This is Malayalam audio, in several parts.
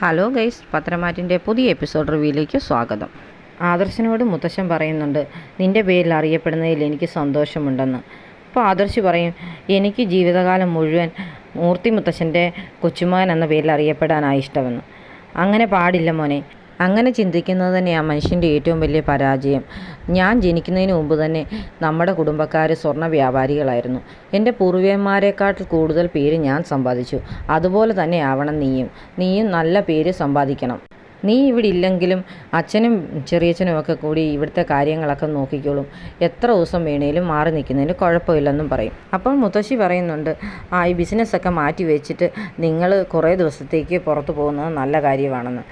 ഹലോ ഗൈസ്, പത്രമാറ്റിൻ്റെ പുതിയ എപ്പിസോഡ് റിവ്യൂയിലേക്ക് സ്വാഗതം. ആദർശിനോട് മുത്തശ്ശൻ പറയുന്നുണ്ട്, നിൻ്റെ പേരിൽ അറിയപ്പെടുന്നതിൽ എനിക്ക് സന്തോഷമുണ്ടെന്ന്. അപ്പോൾ ആദർശ് പറയും, എനിക്ക് ജീവിതകാലം മുഴുവൻ മൂർത്തി മുത്തശ്ശൻ്റെ കൊച്ചുമകൻ എന്ന പേരിൽ അറിയപ്പെടാനാണ് ഇഷ്ടമെന്ന്. അങ്ങനെ പാടില്ല മോനെ, അങ്ങനെ ചിന്തിക്കുന്നത് തന്നെയാണ് മനുഷ്യൻ്റെ ഏറ്റവും വലിയ പരാജയം. ഞാൻ ജനിക്കുന്നതിന് മുമ്പ് തന്നെ നമ്മുടെ കുടുംബക്കാർ സ്വർണ്ണ വ്യാപാരികളായിരുന്നു. എൻ്റെ പൂർവികന്മാരെക്കാട്ടിൽ കൂടുതൽ പേര് ഞാൻ സമ്പാദിച്ചു. അതുപോലെ തന്നെ ആവണം നീയും നല്ല പേര് സമ്പാദിക്കണം. നീ ഇവിടെ ഇല്ലെങ്കിലും അച്ഛനും ചെറിയച്ഛനും ഒക്കെ കൂടി ഇവിടുത്തെ കാര്യങ്ങളൊക്കെ നോക്കിക്കോളും. എത്ര ദിവസം വേണേലും മാറി നിൽക്കുന്നതിന് കുഴപ്പമില്ലെന്നും പറയും. അപ്പോൾ മുത്തശ്ശി പറയുന്നുണ്ട്, ഈ ബിസിനസ്സൊക്കെ മാറ്റി വെച്ചിട്ട് നിങ്ങൾ കുറേ ദിവസത്തേക്ക് പുറത്ത് പോകുന്നത് നല്ല കാര്യമാണെന്ന്.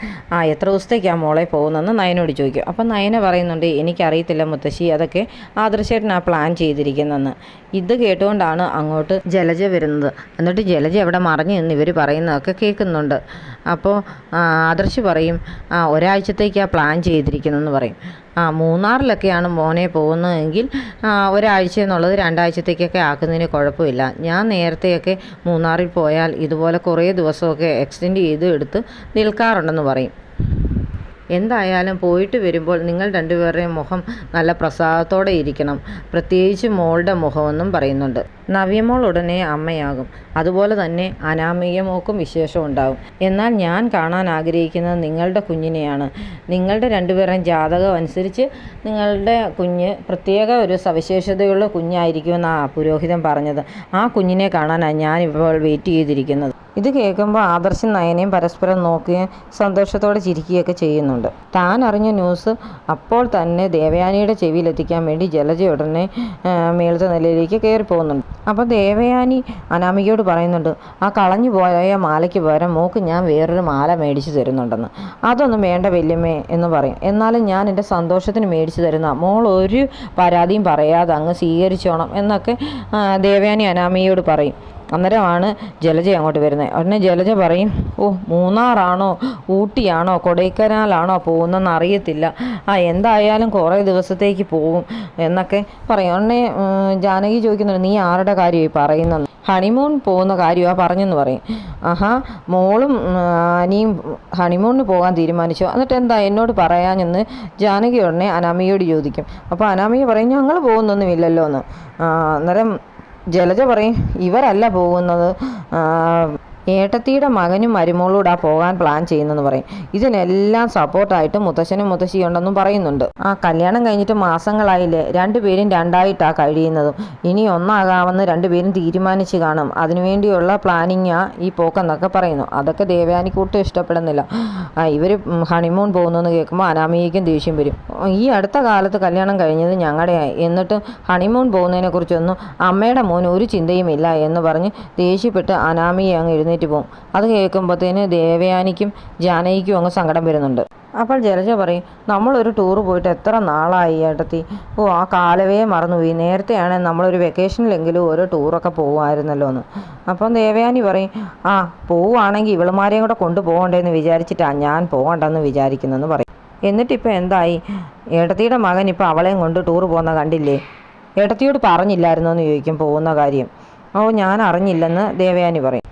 എത്ര ദിവസത്തേക്കാണ് മോളെ പോകുന്നതെന്ന് നയനോട് ചോദിക്കും. അപ്പം നയന പറയുന്നുണ്ട്, എനിക്കറിയത്തില്ല മുത്തശ്ശി, അതൊക്കെ ആദർശേട്ടനാണ് പ്ലാൻ ചെയ്തിരിക്കുന്നതെന്ന്. ഇത് കേട്ടുകൊണ്ടാണ് അങ്ങോട്ട് ജലജ വരുന്നത്. എന്നിട്ട് ജലജ അവിടെ മറിഞ്ഞു നിന്ന് ഇവർ പറയുന്നതൊക്കെ കേൾക്കുന്നുണ്ട്. അപ്പോൾ ആദർശ് പറയും, ഒരാഴ്ചത്തേക്കാണ് പ്ലാൻ ചെയ്തിരിക്കുന്നതെന്ന് പറയും. മൂന്നാറിലൊക്കെയാണ് മോനെ പോകുന്നതെങ്കിൽ ഒരാഴ്ച എന്നുള്ളത് 2 ആഴ്ചത്തേക്കൊക്കെ ആക്കുന്നതിന് കുഴപ്പമില്ല. ഞാൻ നേരത്തെയൊക്കെ മൂന്നാറിൽ പോയാൽ ഇതുപോലെ കുറേ ദിവസമൊക്കെ എക്സ്റ്റെൻഡ് ചെയ്ത് എടുത്ത് നിൽക്കാറുണ്ടെന്ന് പറയും. എന്തായാലും പോയിട്ട് വരുമ്പോൾ നിങ്ങൾ രണ്ടുപേരുടെയും മുഖം നല്ല പ്രസാദത്തോടെ ഇരിക്കണം, പ്രത്യേകിച്ച് മോളുടെ മുഖമെന്നും പറയുന്നുണ്ട്. നവ്യമോൾ ഉടനെ അമ്മയാകും. അതുപോലെ തന്നെ അനാമിക മോൾക്കും വിശേഷം ഉണ്ടാകും. എന്നാൽ ഞാൻ കാണാൻ ആഗ്രഹിക്കുന്നത് നിങ്ങളുടെ കുഞ്ഞിനെയാണ്. നിങ്ങളുടെ രണ്ടുപേരുടെയും ജാതകം അനുസരിച്ച് നിങ്ങളുടെ കുഞ്ഞ് പ്രത്യേക ഒരു സവിശേഷതയുള്ള കുഞ്ഞായിരിക്കുമെന്നാണ് പുരോഹിതൻ പറഞ്ഞത്. ആ കുഞ്ഞിനെ കാണാനാണ് ഞാനിപ്പോൾ വെയിറ്റ് ചെയ്തിരിക്കുന്നത്. ഇത് കേൾക്കുമ്പോൾ ആദർശം നയനയും പരസ്പരം നോക്കുകയും സന്തോഷത്തോടെ ചിരിക്കുകയൊക്കെ ചെയ്യുന്നുണ്ട്. താൻ അറിഞ്ഞ ന്യൂസ് അപ്പോൾ തന്നെ ദേവയാനിയുടെ ചെവിയിലെത്തിക്കാൻ വേണ്ടി ജലജ ഉടനെ മേളത്തെ നിലയിലേക്ക് കയറി പോകുന്നുണ്ട്. അപ്പോൾ ദേവയാനി അനാമികയോട് പറയുന്നുണ്ട്, ആ കളഞ്ഞു പോയ മാലയ്ക്ക് പകരം മോക്ക് ഞാൻ വേറൊരു മാല മേടിച്ച് തരുന്നുണ്ടെന്ന്. അതൊന്നും വേണ്ട വല്യമ്മേ എന്ന് പറയും. എന്നാലും ഞാൻ എൻ്റെ സന്തോഷത്തിന് മേടിച്ച് തരുന്ന, മോൾ ഒരു പരാതിയും പറയാതെ അങ്ങ് സ്വീകരിച്ചോണം എന്നൊക്കെ ദേവയാനി അനാമികയോട് പറയും. അന്നേരമാണ് ജലജ അങ്ങോട്ട് വരുന്നത്. ഉടനെ ജലജ പറയും, മൂന്നാറാണോ ഊട്ടിയാണോ കൊടൈക്കനാലാണോ പോകുന്നതെന്ന് അറിയത്തില്ല, എന്തായാലും കുറേ ദിവസത്തേക്ക് പോകും എന്നൊക്കെ പറയും. ഉടനെ ജാനകി ചോദിക്കുന്നുണ്ട്, നീ ആരുടെ കാര്യമായി പറയുന്നത്? ഹണിമൂൺ പോകുന്ന കാര്യമാണ് പറഞ്ഞെന്ന് പറയും. മോളും അനിയും ഹണിമൂണിന് പോകാൻ തീരുമാനിച്ചു, എന്നിട്ട് എന്താ എന്നോട് പറയാനെന്ന് ജാനകി ഉടനെ അനാമികയോട് ചോദിക്കും. അപ്പോൾ അനാമിക പറയും, ഞങ്ങൾ പോകുന്നൊന്നുമില്ലല്ലോ എന്ന്. അന്നേരം ജലജ പറയും, ഇവരല്ല പോകുന്നത്, ഏട്ടത്തിയുടെ മകനും മരുമോളൂടെ പോകാൻ പ്ലാൻ ചെയ്യുന്നെന്ന് പറയും. ഇതിനെല്ലാം സപ്പോർട്ടായിട്ട് മുത്തശ്ശനും മുത്തശ്ശിയുണ്ടെന്നും പറയുന്നുണ്ട്. കല്യാണം കഴിഞ്ഞിട്ട് മാസങ്ങളായില്ലേ, രണ്ടുപേരും രണ്ടായിട്ടാണ് കഴിയുന്നതും. ഇനി ഒന്നാകാമെന്ന് രണ്ടുപേരും തീരുമാനിച്ച് കാണും. അതിനുവേണ്ടിയുള്ള പ്ലാനിങ്ങാ ഈ പോക്കെന്നൊക്കെ പറയുന്നു. അതൊക്കെ ദേവയാനിക്കൂട്ടും ഇഷ്ടപ്പെടുന്നില്ല. ഇവർ ഹണിമൂൺ പോകുന്നെന്ന് കേൾക്കുമ്പോൾ അനാമികയ്ക്കും ദേഷ്യം വരും. ഈ അടുത്ത കാലത്ത് കല്യാണം കഴിഞ്ഞത് ഞങ്ങളുടെയായി, എന്നിട്ടും ഹണിമൂൺ പോകുന്നതിനെ കുറിച്ചൊന്നും അമ്മയുടെ മോന് ഒരു ചിന്തയുമില്ല എന്ന് പറഞ്ഞ് ദേഷ്യപ്പെട്ട് അനാമിക അങ്ങ് എഴുന്നേറ്റ് പോകും. അത് കേൾക്കുമ്പോഴത്തേന് ദേവയാനിക്കും ജാനകിക്കും അങ്ങ് സങ്കടം വരുന്നുണ്ട്. അപ്പോൾ ജലജ പറയും, നമ്മളൊരു ടൂറ് പോയിട്ട് എത്ര നാളായി ഏട്ടത്തി, ആ കാലവേ മറന്നുപോയി. നേരത്തെയാണെങ്കിൽ നമ്മളൊരു വെക്കേഷനിലെങ്കിലും ഓരോ ടൂറൊക്കെ പോകുമായിരുന്നല്ലോ എന്ന്. അപ്പം ദേവയാനി പറയും, പോവുകയാണെങ്കിൽ ഇവളുമാരെയും കൂടെ കൊണ്ടുപോകണ്ടേന്ന് വിചാരിച്ചിട്ടാണ് ഞാൻ പോകണ്ടെന്ന് വിചാരിക്കുന്നതെന്ന് പറയും. എന്നിട്ടിപ്പോൾ എന്തായി, ഏട്ടത്തിയുടെ മകൻ ഇപ്പോൾ അവളെയും കൊണ്ട് ടൂറ് പോകുന്ന കണ്ടില്ലേ, ഏട്ടത്തിയോട് പറഞ്ഞില്ലായിരുന്നോ എന്ന് ചോദിക്കും പോകുന്ന കാര്യം. ഞാൻ അറിഞ്ഞില്ലെന്ന് ദേവയാനി പറയും.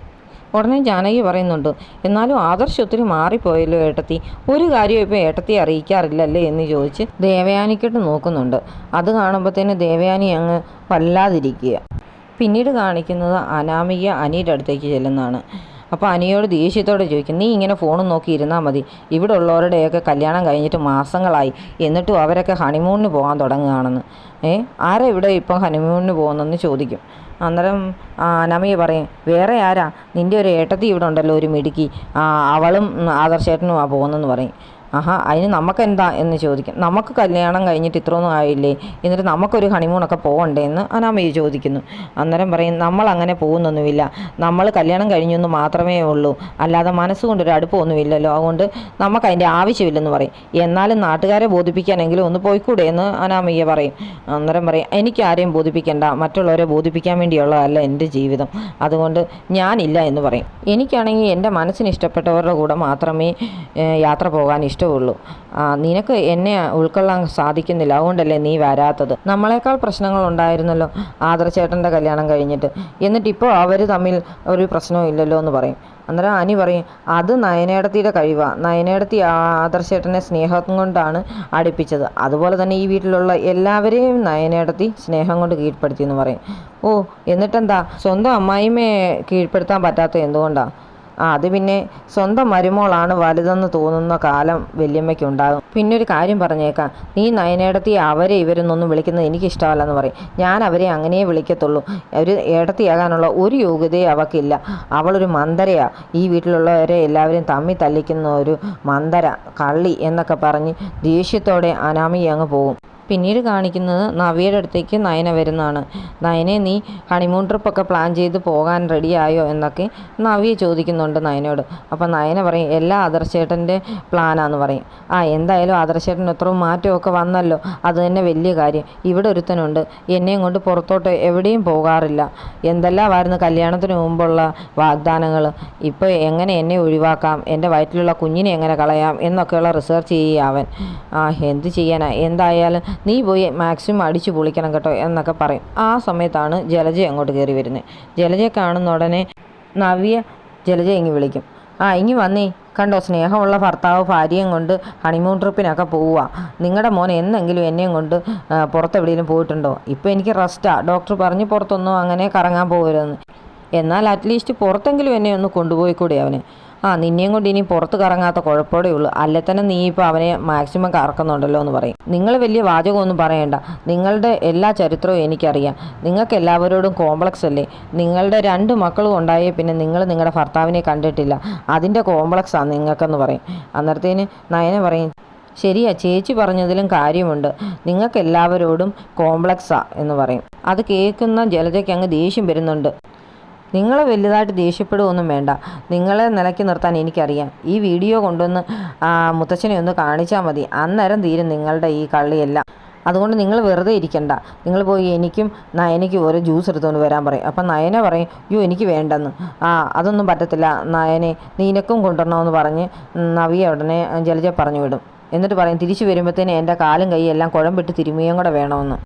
ഉടനെ ജാനകി പറയുന്നുണ്ട്, എന്നാലും ആദർശ് ഒത്തിരി മാറിപ്പോയല്ലോ ഏട്ടത്തി, ഒരു കാര്യം ഇപ്പോൾ ഏട്ടത്തി അറിയിക്കാറില്ലല്ലേ എന്ന് ചോദിച്ച് ദേവയാനിക്കിട്ട് നോക്കുന്നുണ്ട്. അത് കാണുമ്പോഴത്തേന് ദേവയാനി അങ്ങ് വല്ലാതിരിക്കുക. പിന്നീട് കാണിക്കുന്നത് അനാമിക അനിയുടെ അടുത്തേക്ക് ചെല്ലുന്നതാണ്. അപ്പോൾ അനിയോട് ദേഷ്യത്തോടെ ചോദിക്കും, നീ ഇങ്ങനെ ഫോണും നോക്കി ഇരുന്നാൽ മതി, ഇവിടെ ഉള്ളവരുടെയൊക്കെ കല്യാണം കഴിഞ്ഞിട്ട് മാസങ്ങളായി, എന്നിട്ടും അവരൊക്കെ ഹണിമൂണിന് പോകാൻ തുടങ്ങുകയാണെന്ന്. ആരാ ഇവിടെ ഇപ്പം ഹണിമൂണിന് പോകുന്നതെന്ന് ചോദിക്കും. അന്നേരം അനാമിക പറയും, വേറെ ആരാ, നിൻ്റെ ഒരു ഏട്ടത്തി ഇവിടെ ഉണ്ടല്ലോ, ഒരു മിടുക്കി, അവളും ആദർശേട്ടനുമാണ് പോകുന്നതെന്ന് പറയും. അതിന് നമുക്കെന്താ എന്ന് ചോദിക്കും. നമുക്ക് കല്യാണം കഴിഞ്ഞിട്ട് ഇത്രയൊന്നും ആയില്ലേ, എന്നിട്ട് നമുക്കൊരു ഹണിമൂണൊക്കെ പോകണ്ടേ എന്ന് അനാമിക ചോദിക്കുന്നു. അന്നേരം പറയും, നമ്മൾ അങ്ങനെ പോകുന്നൊന്നുമില്ല, നമ്മൾ കല്യാണം കഴിഞ്ഞൊന്ന് മാത്രമേ ഉള്ളൂ, അല്ലാതെ മനസ്സുകൊണ്ടൊരു അടുപ്പമൊന്നുമില്ലല്ലോ, അതുകൊണ്ട് നമുക്ക് അതിൻ്റെ ആവശ്യമില്ലെന്ന് പറയും. എന്നാലും നാട്ടുകാരെ ബോധിപ്പിക്കാനെങ്കിലും ഒന്ന് പോയിക്കൂടെ എന്ന് അനാമിക പറയും. അന്നേരം പറയും, എനിക്ക് ആരെയും ബോധിപ്പിക്കേണ്ട, മറ്റുള്ളവരെ ബോധിപ്പിക്കാൻ വേണ്ടിയുള്ളതല്ല എൻ്റെ ജീവിതം, അതുകൊണ്ട് ഞാനില്ല എന്ന് പറയും. എനിക്കാണെങ്കിൽ എൻ്റെ മനസ്സിന് ഇഷ്ടപ്പെട്ടവരുടെ കൂടെ മാത്രമേ യാത്ര പോകാൻ ഇഷ്ടം ഇഷ്ടമുള്ളൂ. നിനക്ക് എന്നെ ഉൾക്കൊള്ളാൻ സാധിക്കുന്നില്ല, അതുകൊണ്ടല്ലേ നീ വരാത്തത്. നമ്മളെക്കാൾ പ്രശ്നങ്ങൾ ഉണ്ടായിരുന്നല്ലോ ആദർശേട്ടൻ്റെ കല്യാണം കഴിഞ്ഞിട്ട്, എന്നിട്ടിപ്പോൾ അവർ തമ്മിൽ ഒരു പ്രശ്നവും ഇല്ലല്ലോ എന്ന് പറയും. അന്നേരം അനി പറയും, അത് നയനേടത്തിയുടെ കഴിവാണ്. നയനേടത്തി ആദർശേട്ടനെ സ്നേഹം കൊണ്ടാണ് അടുപ്പിച്ചത്. അതുപോലെ തന്നെ ഈ വീട്ടിലുള്ള എല്ലാവരെയും നയനേടത്തി സ്നേഹം കൊണ്ട് കീഴ്പ്പെടുത്തി എന്ന് പറയും. ഓ, എന്നിട്ടെന്താ സ്വന്തം അമ്മായിമ്മയെ കീഴ്പ്പെടുത്താൻ പറ്റാത്ത എന്തുകൊണ്ടാണ്? അത് പിന്നെ സ്വന്തം മരുമോളാണ് വലുതെന്ന് തോന്നുന്ന കാലം വല്യമ്മയ്ക്കുണ്ടാകും. പിന്നെ ഒരു കാര്യം പറഞ്ഞേക്കാം, നീ നയനേടത്തി അവരെ ഇവരെന്നൊന്നും വിളിക്കുന്നത് എനിക്കിഷ്ടമല്ലെന്ന് പറയും. ഞാൻ അവരെ അങ്ങനെയേ വിളിക്കത്തുള്ളൂ. ഒരു ഏടത്തിയാകാനുള്ള ഒരു യോഗ്യതയും അവൾക്കില്ല. അവളൊരു മന്ദരയാണ്. ഈ വീട്ടിലുള്ളവരെ എല്ലാവരെയും തമ്മി തല്ലിക്കുന്ന ഒരു മന്ദര, കള്ളി എന്നൊക്കെ പറഞ്ഞ് ദേഷ്യത്തോടെ അനാമിക അങ്ങ് പോകും. പിന്നീട് കാണിക്കുന്നത് നവ്യയുടെ അടുത്തേക്ക് നയന വരുന്നതാണ്. നയനെ, നീ ഹണിമൂൺ ട്രിപ്പൊക്കെ പ്ലാൻ ചെയ്ത് പോകാൻ റെഡിയായോ എന്നൊക്കെ നവ്യ ചോദിക്കുന്നുണ്ട് നയനയോട്. അപ്പം നയന പറയും, എല്ലാ ആദർശേട്ടൻ്റെ പ്ലാനാന്ന് പറയും. എന്തായാലും ആദർശേട്ടൻ എത്രയും മാറ്റമൊക്കെ വന്നല്ലോ, അത് തന്നെ വലിയ കാര്യം. ഇവിടെ ഒരുത്തനുണ്ട്, എന്നെയും കൊണ്ട് പുറത്തോട്ട് എവിടെയും പോകാറില്ല. എന്തെല്ലാമായിരുന്നു കല്യാണത്തിന് മുമ്പുള്ള വാഗ്ദാനങ്ങൾ. ഇപ്പോൾ എങ്ങനെ എന്നെ ഒഴിവാക്കാം, എൻ്റെ വയറ്റിലുള്ള കുഞ്ഞിനെ എങ്ങനെ കളയാം എന്നൊക്കെയുള്ള റിസർച്ച് ചെയ്യുക അവൻ. എന്ത് ചെയ്യാനാ, എന്തായാലും നീ പോയി മാക്സിമം അടിച്ചു പൊളിക്കണം കേട്ടോ എന്നൊക്കെ പറയും. ആ സമയത്താണ് ജലജ അങ്ങോട്ട് കയറി വരുന്നത്. ജലജയെ കാണുന്ന ഉടനെ നവ്യ ജലജ ഇങ്ങി വിളിക്കും. ഇങ്ങി വന്നേ, കണ്ടോ സ്നേഹമുള്ള ഭർത്താവ് ഭാര്യയും കൊണ്ട് ഹണിമൂൺ ട്രിപ്പിനൊക്കെ പോവുക. നിങ്ങളുടെ മോൻ എന്നെങ്കിലും എന്നെയും കൊണ്ട് പുറത്തെവിടെയെങ്കിലും പോയിട്ടുണ്ടോ? ഇപ്പോൾ എനിക്ക് റെസ്റ്റാണ്, ഡോക്ടർ പറഞ്ഞ് പുറത്തൊന്നും അങ്ങനെ കറങ്ങാൻ പോകരുതെന്ന്. എന്നാൽ അറ്റ്ലീസ്റ്റ് പുറത്തെങ്കിലും എന്നെ ഒന്ന് കൊണ്ടുപോയിക്കൂടെ അവന്? നിന്നെയും കൊണ്ട് ഇനി പുറത്ത് കറങ്ങാത്ത കുഴപ്പമേ ഉള്ളൂ. അല്ലെ തന്നെ നീ ഇപ്പോൾ അവനെ മാക്സിമം കറക്കുന്നുണ്ടല്ലോ എന്ന് പറയും. നിങ്ങൾ വലിയ വാചകമൊന്നും പറയണ്ട, നിങ്ങളുടെ എല്ലാ ചരിത്രവും എനിക്കറിയാം. നിങ്ങൾക്ക് എല്ലാവരോടും കോംപ്ലക്സ് അല്ലേ? നിങ്ങളുടെ 2 മക്കളും ഉണ്ടായേ പിന്നെ നിങ്ങൾ നിങ്ങളുടെ ഭർത്താവിനെ കണ്ടിട്ടില്ല, അതിൻ്റെ കോംപ്ലക്സാണ് നിങ്ങൾക്കെന്ന് പറയും. അന്നേരത്തേന് നയന പറയും, ശരിയാ, ചേച്ചി പറഞ്ഞതിലും കാര്യമുണ്ട്, നിങ്ങൾക്ക് എല്ലാവരോടും കോംപ്ലക്സാ എന്ന് പറയും. അത് കേൾക്കുന്ന ജലജയ്ക്ക് അങ്ങ് ദേഷ്യം വരുന്നുണ്ട്. നിങ്ങൾ വലുതായിട്ട് ദേഷ്യപ്പെടുകയൊന്നും വേണ്ട, നിങ്ങളെ നിലയ്ക്ക് നിർത്താൻ എനിക്കറിയാം. ഈ വീഡിയോ കൊണ്ടുവന്ന് മുത്തച്ഛനെ ഒന്ന് കാണിച്ചാൽ മതി, അന്നേരം തീരും നിങ്ങളുടെ ഈ കള്ളിയെല്ലാം. അതുകൊണ്ട് നിങ്ങൾ വെറുതെ ഇരിക്കണ്ട, നിങ്ങൾ പോയി എനിക്കും നയനയ്ക്കും ഓരോ ജ്യൂസ് എടുത്തുകൊണ്ട് വരാൻ പറയും. അപ്പം നയന പറയും, എനിക്ക് വേണ്ടെന്ന്. അതൊന്നും പറ്റത്തില്ല നയനെ, നിനക്കും കൊണ്ടുവരണമെന്ന് പറഞ്ഞ് നവ്യ ഉടനെ ജലജ പറഞ്ഞു വിടും. എന്നിട്ട് പറയും, തിരിച്ചു വരുമ്പോഴത്തേന് എൻ്റെ കാലും കൈയെല്ലാം കുഴമ്പിട്ട് തിരുമുകയും കൂടെ വേണമെന്ന്.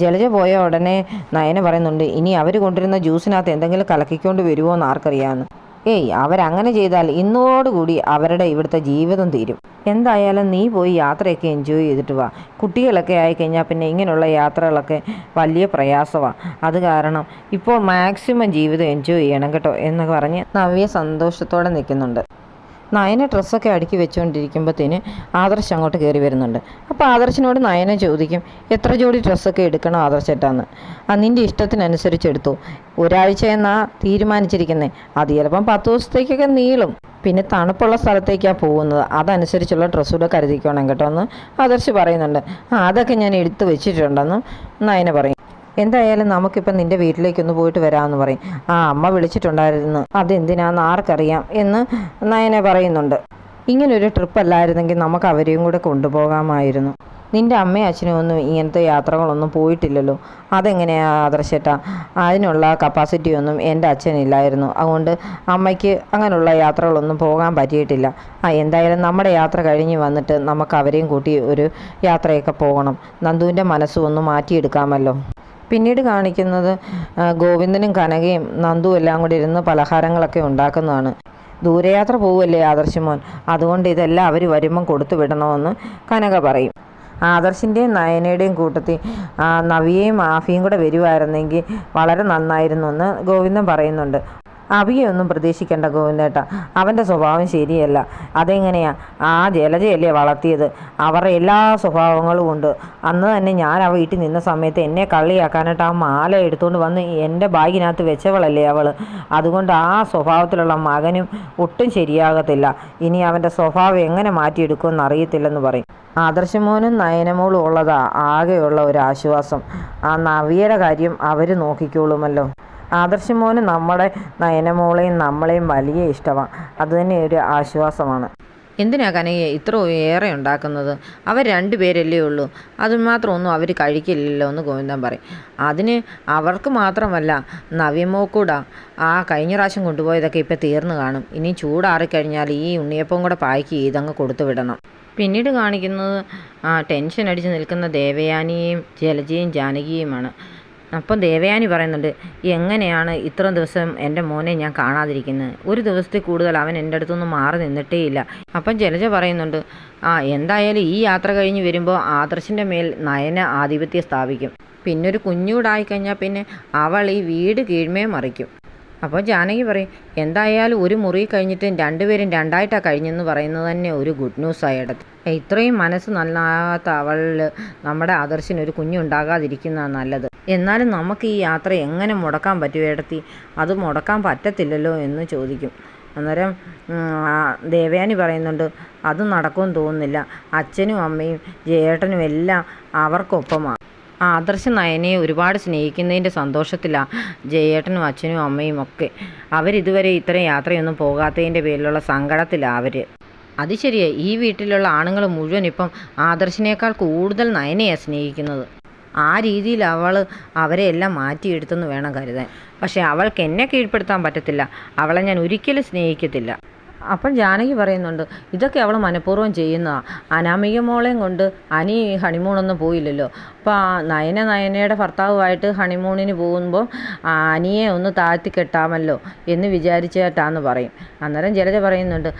ജലജ പോയ ഉടനെ നയന പറയുന്നുണ്ട്, ഇനി അവർ കൊണ്ടുവരുന്ന ജ്യൂസിനകത്ത് എന്തെങ്കിലും കലക്കിക്കൊണ്ട് വരുമോ എന്ന് ആർക്കറിയാമെന്ന്. അവരങ്ങനെ ചെയ്താൽ ഇന്നോടുകൂടി അവരുടെ ഇവിടുത്തെ ജീവിതം തീരും. എന്തായാലും നീ പോയി യാത്രയൊക്കെ എൻജോയ് ചെയ്തിട്ട് വാ. കുട്ടികളൊക്കെ ആയിക്കഴിഞ്ഞാൽ പിന്നെ ഇങ്ങനെയുള്ള യാത്രകളൊക്കെ വലിയ പ്രയാസമാണ്. അത് കാരണം ഇപ്പോൾ മാക്സിമം ജീവിതം എൻജോയ് ചെയ്യണം കേട്ടോ എന്ന് പറഞ്ഞ് നവ്യ സന്തോഷത്തോടെ നിൽക്കുന്നുണ്ട്. നയന ഡ്രസ്സൊക്കെ അടുക്കി വെച്ചുകൊണ്ടിരിക്കുമ്പോഴത്തേന് ആദർശ് അങ്ങോട്ട് കയറി വരുന്നുണ്ട്. അപ്പോൾ ആദർശിനോട് നയന ചോദിക്കും, എത്ര ജോഡി ഡ്രസ്സൊക്കെ എടുക്കണം ആദർശേട്ടാന്ന്? നിൻ്റെ ഇഷ്ടത്തിനനുസരിച്ച് എടുത്തു. ഒരാഴ്ച എന്നാ തീരുമാനിച്ചിരിക്കുന്നത്, അത് ചിലപ്പം 10 ദിവസത്തേക്കൊക്കെ നീളും. പിന്നെ തണുപ്പുള്ള സ്ഥലത്തേക്കാണ് പോകുന്നത്, അതനുസരിച്ചുള്ള ഡ്രസ്സൂടെ കരുതിക്കണം കേട്ടോ എന്ന് ആദർശ് പറയുന്നുണ്ട്. അതൊക്കെ ഞാൻ എടുത്ത് വെച്ചിട്ടുണ്ടെന്ന് നയന പറയും. എന്തായാലും നമുക്കിപ്പം നിൻ്റെ വീട്ടിലേക്കൊന്ന് പോയിട്ട് വരാമെന്ന് പറയും. അമ്മ വിളിച്ചിട്ടുണ്ടായിരുന്നു, അതെന്തിനാന്ന് ആർക്കറിയാം എന്ന് നയനെ പറയുന്നുണ്ട്. ഇങ്ങനൊരു ട്രിപ്പ് അല്ലായിരുന്നെങ്കിൽ നമുക്ക് അവരെയും കൂടെ കൊണ്ടുപോകാമായിരുന്നു. നിൻ്റെ അമ്മയും അച്ഛനും ഒന്നും ഇങ്ങനത്തെ യാത്രകളൊന്നും പോയിട്ടില്ലല്ലോ, അതെങ്ങനെയാണ് ആദർശേട്ടാ? അതിനുള്ള കപ്പാസിറ്റി ഒന്നും എൻ്റെ അച്ഛനില്ലായിരുന്നു, അതുകൊണ്ട് അമ്മയ്ക്ക് അങ്ങനെയുള്ള യാത്രകളൊന്നും പോകാൻ പറ്റിയിട്ടില്ല. എന്തായാലും നമ്മുടെ യാത്ര കഴിഞ്ഞ് വന്നിട്ട് നമുക്ക് അവരെയും കൂട്ടി ഒരു യാത്രയൊക്കെ പോകണം. നന്ദുവിൻ്റെ മനസ്സും ഒന്ന് മാറ്റിയെടുക്കാമല്ലോ. പിന്നീട് കാണിക്കുന്നത് ഗോവിന്ദനും കനകയും നന്ദുവും എല്ലാം കൂടി ഇരുന്ന് പലഹാരങ്ങളൊക്കെ ഉണ്ടാക്കുന്നതാണ്. ദൂരയാത്ര പോവുമല്ലേ ആദർശമോൻ, അതുകൊണ്ട് ഇതെല്ലാം അവർ വരുമ്പം കൊടുത്തു വിടണമെന്ന് കനക പറയും. ആദർശിൻ്റെയും നയനയുടെയും കൂട്ടത്തിൽ നവിയയും ആഫിയും കൂടെ വരുമായിരുന്നെങ്കിൽ വളരെ നന്നായിരുന്നു എന്ന് ഗോവിന്ദൻ പറയുന്നുണ്ട്. അവിയൊന്നും പ്രതീക്ഷിക്കേണ്ട ഗോവിന്ദേട്ട, അവൻ്റെ സ്വഭാവം ശരിയല്ല. അതെങ്ങനെയാ? ജലജയല്ലേ വളർത്തിയത്, അവരുടെ എല്ലാ സ്വഭാവങ്ങളും ഉണ്ട്. അന്ന് തന്നെ ഞാൻ ആ വീട്ടിൽ നിന്ന സമയത്ത് എന്നെ കള്ളിയാക്കാനായിട്ട് മാല എടുത്തുകൊണ്ട് വന്ന് എൻ്റെ ബാഗിനകത്ത് വെച്ചവളല്ലേ അവൾ. അതുകൊണ്ട് ആ സ്വഭാവത്തിലുള്ള മകനും ഒട്ടും ശരിയാകത്തില്ല. ഇനി അവൻ്റെ സ്വഭാവം എങ്ങനെ മാറ്റിയെടുക്കുമെന്ന് അറിയത്തില്ലെന്ന് പറയും. ആദർശമോനും നയനമോളും ഉള്ളതാ ആകെയുള്ള ഒരു ആശ്വാസം. നവിയുടെ കാര്യം അവർ നോക്കിക്കോളുമല്ലോ. ആദർശമോന് നമ്മുടെ നയനമോളെയും നമ്മളെയും വലിയ ഇഷ്ടമാണ്, അതുതന്നെ ഒരു ആശ്വാസമാണ്. എന്തിനാ കനകയെ ഇത്ര ഏറെ ഉണ്ടാക്കുന്നത്? അവർ രണ്ടുപേരല്ലേ ഉള്ളൂ, അതുമാത്രമൊന്നും അവർ കഴിക്കില്ലല്ലോ എന്ന് ഗോവിന്ദൻ പറയും. അതിന് അവർക്ക് മാത്രമല്ല, നവ്യമോക്കൂടാ. ആ കഴിഞ്ഞ പ്രാവശ്യം കൊണ്ടുപോയതൊക്കെ ഇപ്പം തീർന്നു കാണും. ഇനി ചൂടാറിക്കഴിഞ്ഞാൽ ഈ ഉണ്ണിയപ്പം കൂടെ പായ്ക്ക് ചെയ്തങ്ങ് കൊടുത്തു വിടണം. പിന്നീട് കാണിക്കുന്നത് ടെൻഷൻ അടിച്ച് നിൽക്കുന്ന ദേവയാനിയെയും ജലജയും ജാനകിയുമാണ്. അപ്പം ദേവയാനി പറയുന്നുണ്ട്, എങ്ങനെയാണ് ഇത്ര ദിവസം എൻ്റെ മോനെ ഞാൻ കാണാതിരിക്കുന്നത്? ഒരു ദിവസത്തിൽ കൂടുതൽ അവൻ എൻ്റെ അടുത്തൊന്നും മാറി നിന്നിട്ടേ ഇല്ല. അപ്പം ജലജ പറയുന്നുണ്ട്, എന്തായാലും ഈ യാത്ര കഴിഞ്ഞ് വരുമ്പോൾ ആദർശിൻ്റെ മേൽ നയന ആധിപത്യം സ്ഥാപിക്കും. പിന്നൊരു കുഞ്ഞൂടായിക്കഴിഞ്ഞാൽ പിന്നെ അവൾ ഈ വീട് കീഴ്മേ മറിക്കും. അപ്പോൾ ജാനകി പറയും, എന്തായാലും ഒരു മുറി കഴിഞ്ഞിട്ട് രണ്ടുപേരും രണ്ടായിട്ടാണ് കഴിഞ്ഞെന്ന് പറയുന്നത് തന്നെ ഒരു ഗുഡ് ന്യൂസായി ഇടത്ത്. ഇത്രയും മനസ്സ് നന്നാകാത്ത അവളിൽ നമ്മുടെ ആദർശിന് ഒരു കുഞ്ഞുണ്ടാകാതിരിക്കുന്നതാണ് നല്ലത്. എന്നാലും നമുക്ക് ഈ യാത്ര എങ്ങനെ മുടക്കാൻ പറ്റുമോ ഇടത്തി? അത് മുടക്കാൻ പറ്റത്തില്ലല്ലോ എന്ന് ചോദിക്കും. അന്നേരം ദേവയാനി പറയുന്നുണ്ട്, അത് നടക്കുമെന്ന് തോന്നുന്നില്ല. അച്ഛനും അമ്മയും ജയേട്ടനും എല്ലാം അവർക്കൊപ്പമാണ്. ആദർശ് നയനയെ ഒരുപാട് സ്നേഹിക്കുന്നതിൻ്റെ സന്തോഷത്തിലാണ് ജയേട്ടനും അച്ഛനും അമ്മയും ഒക്കെ. അവരിതുവരെ ഇത്രയും യാത്രയൊന്നും പോകാത്തതിൻ്റെ പേരിലുള്ള സങ്കടത്തിലാണ് അവർ. അത് ശരിയാ, ഈ വീട്ടിലുള്ള ആണുങ്ങൾ മുഴുവൻ ഇപ്പം ആദർശിനേക്കാൾ കൂടുതൽ നയനയാണ് സ്നേഹിക്കുന്നത്. ആ രീതിയിൽ അവൾ അവരെ എല്ലാം മാറ്റിയെടുത്തെന്ന് വേണം കരുതാൻ. പക്ഷേ അവൾക്ക് എന്നെ കീഴ്പ്പെടുത്താൻ പറ്റത്തില്ല. അവളെ ഞാൻ ഒരിക്കലും സ്നേഹിക്കത്തില്ല. അപ്പം ജാനകി പറയുന്നുണ്ട്, ഇതൊക്കെ അവൾ മനഃപൂർവ്വം ചെയ്യുന്നതാണ്. അനാമിക മോളെയും കൊണ്ട് അനി ഹണിമൂണൊന്നും പോയില്ലല്ലോ. അപ്പോൾ നയനയുടെ ഭർത്താവുമായിട്ട് ഹണിമൂണിന് പോകുമ്പോൾ അനിയെ ഒന്ന് താഴ്ത്തി കെട്ടാമല്ലോ എന്ന് വിചാരിച്ചിട്ടാന്ന് പറയും. അന്നേരം ജലജ പറയുന്നുണ്ട്,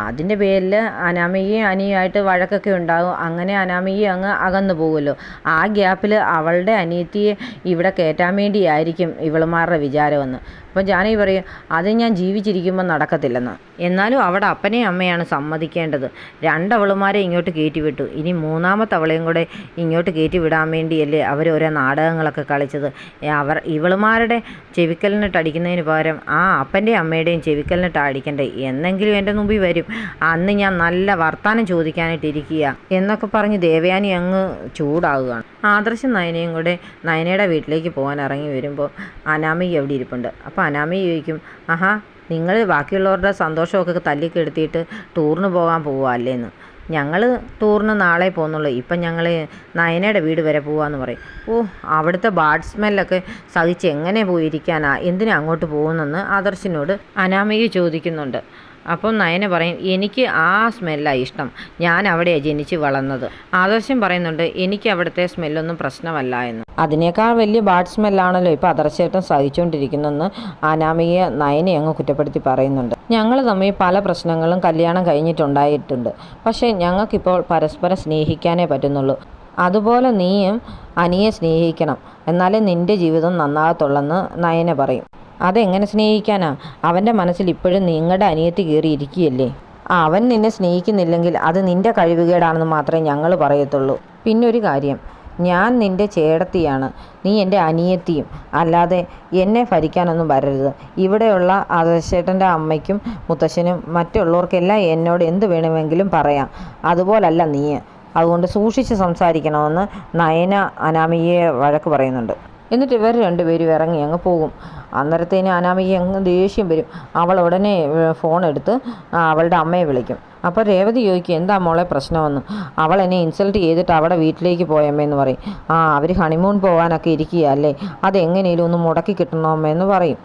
അതിൻ്റെ പേരിൽ അനാമികയും അനിയുമായിട്ട് വഴക്കൊക്കെ ഉണ്ടാകും. അങ്ങനെ അനാമിക അങ്ങ് അകന്നു പോകുമല്ലോ. ആ ഗ്യാപ്പിൽ അവളുടെ അനിയത്തിയെ ഇവിടെ കയറ്റാൻ വേണ്ടിയായിരിക്കും ഇവളുമാരുടെ വിചാരമെന്ന്. അപ്പം ജാനകി പറയും, അത് ഞാൻ ജീവിച്ചിരിക്കുമ്പോൾ നടക്കത്തില്ലെന്ന്. എന്നാലും അവിടെ അപ്പനെയും അമ്മയാണ് സമ്മതിക്കേണ്ടത്. രണ്ടവളുമാരെ ഇങ്ങോട്ട് കയറ്റിവിട്ടു. ഇനി മൂന്നാമത്തെ അവളെയും കൂടെ ഇങ്ങോട്ട് കയറ്റി വിടാൻ വേണ്ടിയല്ലേ അവർ ഓരോ നാടകങ്ങളൊക്കെ കളിച്ചത്. ഇവളുമാരുടെ ചെവിക്കലിനിട്ട് അടിക്കുന്നതിന് പകരം അപ്പൻ്റെയും അമ്മയുടെയും ചെവിക്കലിനിട്ട് അടിക്കണ്ടേ? എന്നെങ്കിലും എൻ്റെ മുമ്പിൽ വരും. അന്ന് ഞാൻ നല്ല വർത്താനം ചോദിക്കാനായിട്ടിരിക്കുക എന്നൊക്കെ പറഞ്ഞ് ദേവയാനി അങ്ങ് ചൂടാവുകയാണ്. ആദർശം നയനയും കൂടെ നയനയുടെ വീട്ടിലേക്ക് പോകാൻ ഇറങ്ങി വരുമ്പോൾ അനാമിക എവിടെ ഇരിപ്പുണ്ട്. അപ്പോൾ അനാമിക ചോദിക്കും, നിങ്ങൾ ബാക്കിയുള്ളവരുടെ സന്തോഷമൊക്കെ തല്ലിക്കെടുത്തിയിട്ട് ടൂറിന് പോകാൻ പോവുക അല്ലേന്ന്. ഞങ്ങൾ ടൂറിന് നാളെ പോകുന്നുള്ളൂ. ഇപ്പം ഞങ്ങൾ നയനയുടെ വീട് വരെ പോകാമെന്ന് പറയും. അവിടുത്തെ ബാഡ് സ്മെല്ലൊക്കെ സഹിച്ച് എങ്ങനെ പോയിരിക്കാനാ? എന്തിനാ അങ്ങോട്ട് പോകുന്നെന്ന് ആദർശിനോട് അനാമിക ചോദിക്കുന്നുണ്ട്. അപ്പം നയന പറയും, എനിക്ക് ആ സ്മെല്ലാണ് ഇഷ്ടം, ഞാൻ അവിടെയാണ് ജനിച്ച് വളർന്നത്. ആദർശം പറയുന്നുണ്ട്, എനിക്ക് അവിടുത്തെ സ്മെല്ലൊന്നും പ്രശ്നമല്ല എന്ന്. അതിനേക്കാൾ വലിയ ബാഡ് സ്മെല്ലാണല്ലോ ഇപ്പോൾ ആദർശേട്ടൻ സഹിച്ചുകൊണ്ടിരിക്കുന്നതെന്ന് അനാമിക നയനെ അങ്ങ് കുറ്റപ്പെടുത്തി പറയുന്നുണ്ട്. ഞങ്ങൾ തമ്മിൽ പല പ്രശ്നങ്ങളും കല്യാണം കഴിഞ്ഞിട്ടുണ്ടായിട്ടുണ്ട്. പക്ഷേ ഞങ്ങൾക്കിപ്പോൾ പരസ്പരം സ്നേഹിക്കാനേ പറ്റുന്നുള്ളൂ. അതുപോലെ നീയും അനിയെ സ്നേഹിക്കണം, എന്നാലേ നിൻ്റെ ജീവിതം നന്നാകത്തുള്ളെന്ന് നയന പറയും. അതെങ്ങനെ സ്നേഹിക്കാനാ? അവൻ്റെ മനസ്സിൽ ഇപ്പോഴും നിങ്ങളുടെ അനിയത്തി കയറിയിരിക്കുകയല്ലേ. അവൻ നിന്നെ സ്നേഹിക്കുന്നില്ലെങ്കിൽ അത് നിൻ്റെ കഴിവുകേടാണെന്ന് മാത്രമേ ഞങ്ങൾ പറയത്തുള്ളൂ. പിന്നൊരു കാര്യം, ഞാൻ നിൻ്റെ ചേടത്തിയാണ്, നീ എൻ്റെ അനിയത്തിയും. അല്ലാതെ എന്നെ ഭരിക്കാനൊന്നും വരരുത്. ഇവിടെയുള്ള ആദർശേട്ടൻ്റെ അമ്മയ്ക്കും മുത്തശ്ശനും മറ്റുള്ളവർക്കെല്ലാം എന്നോട് എന്ത് വേണമെങ്കിലും പറയാം. അതുപോലല്ല നീ. അതുകൊണ്ട് സൂക്ഷിച്ച് സംസാരിക്കണമെന്ന് നയന അനാമികയെ വഴക്ക് പറയുന്നുണ്ട്. എന്നിട്ട് ഇവർ രണ്ടുപേരും ഇറങ്ങി അങ്ങ് പോകും. അന്നേരത്തേന് അനാമിക അങ്ങ് ദേഷ്യം വരും. അവൾ ഉടനെ ഫോൺ എടുത്ത് അവളുടെ അമ്മയെ വിളിക്കും. അപ്പോൾ രേവതി ചോദിക്കും, എന്താ മോളെ പ്രശ്നമെന്ന്. അവൾ എന്നെ ഇൻസൾട്ട് ചെയ്തിട്ട് അവിടെ വീട്ടിലേക്ക് പോയമ്മയെന്ന് പറയും. അവർ ഹണിമൂൺ പോകാനൊക്കെ ഇരിക്കുക അല്ലേ, അതെങ്ങനെയും ഒന്ന് മുടക്കി കിട്ടണമേന്ന് പറയും.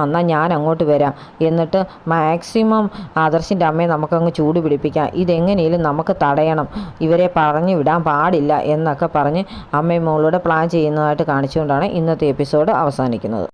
എന്നാൽ ഞാൻ അങ്ങോട്ട് വരാം, എന്നിട്ട് മാക്സിമം ആദർശിൻ്റെ അമ്മയെ നമുക്കങ്ങ് ചൂട് പിടിപ്പിക്കാം. ഇതെങ്ങനെയും നമുക്ക് തടയണം, ഇവരെ പറഞ്ഞു വിടാൻ പാടില്ല എന്നൊക്കെ പറഞ്ഞ് അമ്മയും മോളൂടെ പ്ലാൻ ചെയ്യുന്നതായിട്ട് കാണിച്ചുകൊണ്ടാണ് ഇന്നത്തെ എപ്പിസോഡ് അവസാനിക്കുന്നത്.